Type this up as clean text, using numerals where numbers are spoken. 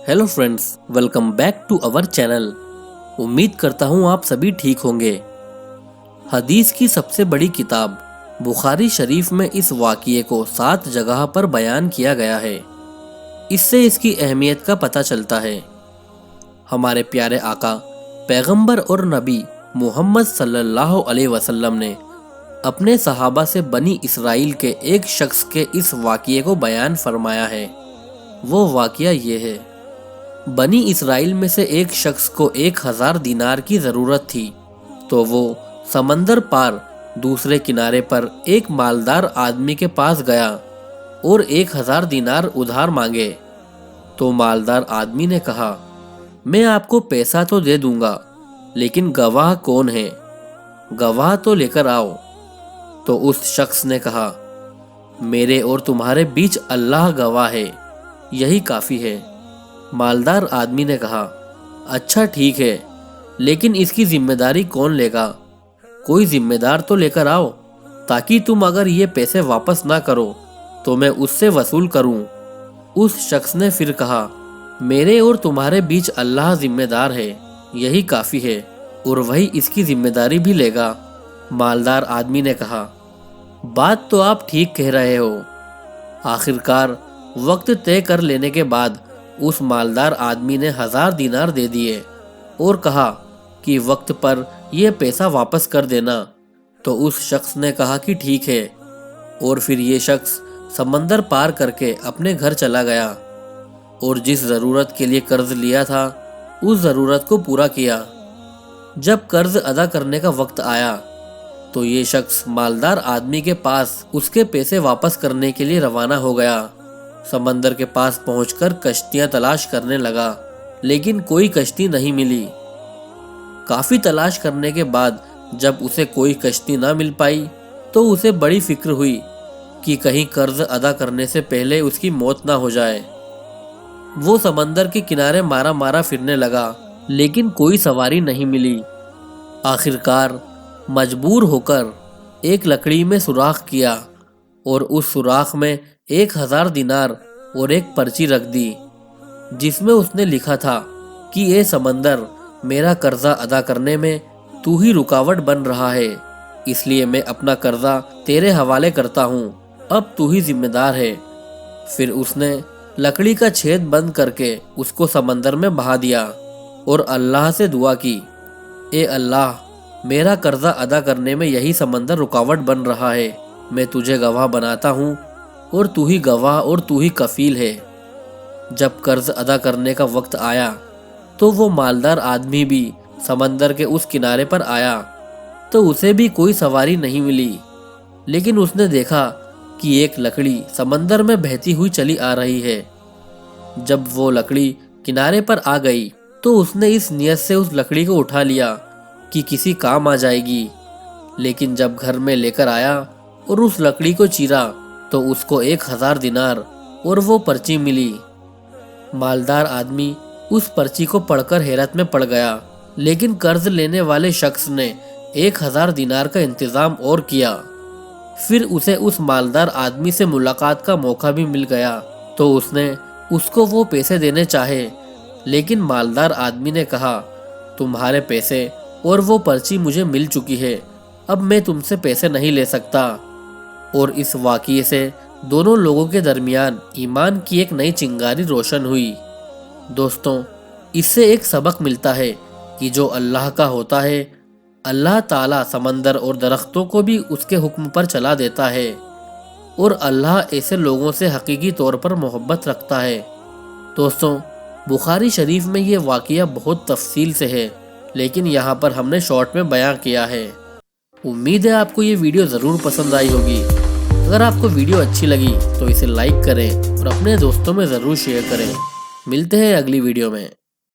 Hello friends, welcome back to our channel. उम्मीद करता हूँ आप सभी ठीक होंगे। हदीस की सबसे बड़ी किताब बुखारी शरीफ में इस वाक़ये को 7 जगह पर बयान किया गया है। इससे इसकी अहमियत का पता चलता है। हमारे प्यारे आका पैगंबर और नबी मोहम्मद सल्लल्लाहु अलैहि वसल्लम ने अपने सहाबा से बनी इसराइल के एक शख्स के इस वाक़ये को बयान फरमाया है। वो वाक़या ये है, बनी इसराइल में से एक शख्स को 1000 दिनार की ज़रूरत थी, तो वो समंदर पार दूसरे किनारे पर एक मालदार आदमी के पास गया और 1000 दिनार उधार मांगे। तो मालदार आदमी ने कहा, मैं आपको पैसा तो दे दूंगा, लेकिन गवाह कौन है? गवाह तो लेकर आओ। तो उस शख्स ने कहा, मेरे और तुम्हारे बीच अल्लाह गवाह है, यही काफ़ी है। मालदार आदमी ने कहा, अच्छा ठीक है, लेकिन इसकी जिम्मेदारी कौन लेगा? कोई जिम्मेदार तो लेकर आओ, ताकि तुम अगर ये पैसे वापस ना करो तो मैं उससे वसूल करूं। उस शख्स ने फिर कहा, मेरे और तुम्हारे बीच अल्लाह जिम्मेदार है, यही काफ़ी है, और वही इसकी जिम्मेदारी भी लेगा। मालदार आदमी ने कहा, बात तो आप ठीक कह रहे हो। आखिरकार वक्त तय कर लेने के बाद उस मालदार आदमी ने 1000 दिनार दे दिए और कहा कि वक्त पर यह पैसा वापस कर देना। तो उस शख्स ने कहा कि ठीक है, और फिर ये शख्स समंदर पार करके अपने घर चला गया और जिस ज़रूरत के लिए कर्ज लिया था उस ज़रूरत को पूरा किया। जब कर्ज अदा करने का वक्त आया तो ये शख्स मालदार आदमी के पास उसके पैसे वापस करने के लिए रवाना हो गया। समंदर के पास पहुंचकर कश्तियां तलाश करने लगा, लेकिन कोई कश्ती नहीं मिली। काफ़ी तलाश करने के बाद जब उसे कोई कश्ती ना मिल पाई तो उसे बड़ी फिक्र हुई कि कहीं कर्ज अदा करने से पहले उसकी मौत ना हो जाए। वो समंदर के किनारे मारा मारा फिरने लगा, लेकिन कोई सवारी नहीं मिली। आखिरकार मजबूर होकर एक लकड़ी में सुराख किया और उस सुराख में 1000 दिनार और एक पर्ची रख दी, जिसमें उसने लिखा था कि ये समंदर, मेरा कर्जा अदा करने में तू ही रुकावट बन रहा है, इसलिए मैं अपना कर्जा तेरे हवाले करता हूँ, अब तू ही जिम्मेदार है। फिर उसने लकड़ी का छेद बंद करके उसको समंदर में बहा दिया और अल्लाह से दुआ की, ए अल्लाह, मेरा कर्जा अदा करने में यही समंदर रुकावट बन रहा है, मैं तुझे गवाह बनाता हूँ और तू ही गवाह और तू ही कफील है। जब कर्ज अदा करने का वक्त आया तो वो मालदार आदमी भी समंदर के उस किनारे पर आया, तो उसे भी कोई सवारी नहीं मिली, लेकिन उसने देखा कि एक लकड़ी समंदर में बहती हुई चली आ रही है। जब वो लकड़ी किनारे पर आ गई तो उसने इस नियत से उस लकड़ी को उठा लिया कि किसी काम आ जाएगी, लेकिन जब घर में लेकर आया और उस लकड़ी को चीरा तो उसको 1000 दिनार और वो पर्ची मिली। मालदार आदमी उस पर्ची को पढ़कर हैरत में पड़ गया, लेकिन कर्ज लेने वाले शख्स ने 1000 दिनार का इंतज़ाम और किया। फिर उसे उस मालदार आदमी से मुलाकात का मौका भी मिल गया, तो उसने उसको वो पैसे देने चाहे, लेकिन मालदार आदमी ने कहा, तुम्हारे पैसे और वो पर्ची मुझे मिल चुकी है, अब मैं तुमसे पैसे नहीं ले सकता। और इस वाक़ये से दोनों लोगों के दरमियान ईमान की एक नई चिंगारी रोशन हुई। दोस्तों, इससे एक सबक मिलता है कि जो अल्लाह का होता है, अल्लाह ताला समंदर और दरख्तों को भी उसके हुक्म पर चला देता है, और अल्लाह ऐसे लोगों से हकीकी तौर पर मोहब्बत रखता है। दोस्तों, बुखारी शरीफ में ये वाक़या बहुत तफसील से है, लेकिन यहाँ पर हमने शॉर्ट में बयां किया है। उम्मीद है आपको ये वीडियो ज़रूर पसंद आई होगी। अगर आपको वीडियो अच्छी लगी तो इसे लाइक करें और अपने दोस्तों में ज़रूर शेयर करें। मिलते हैं अगली वीडियो में।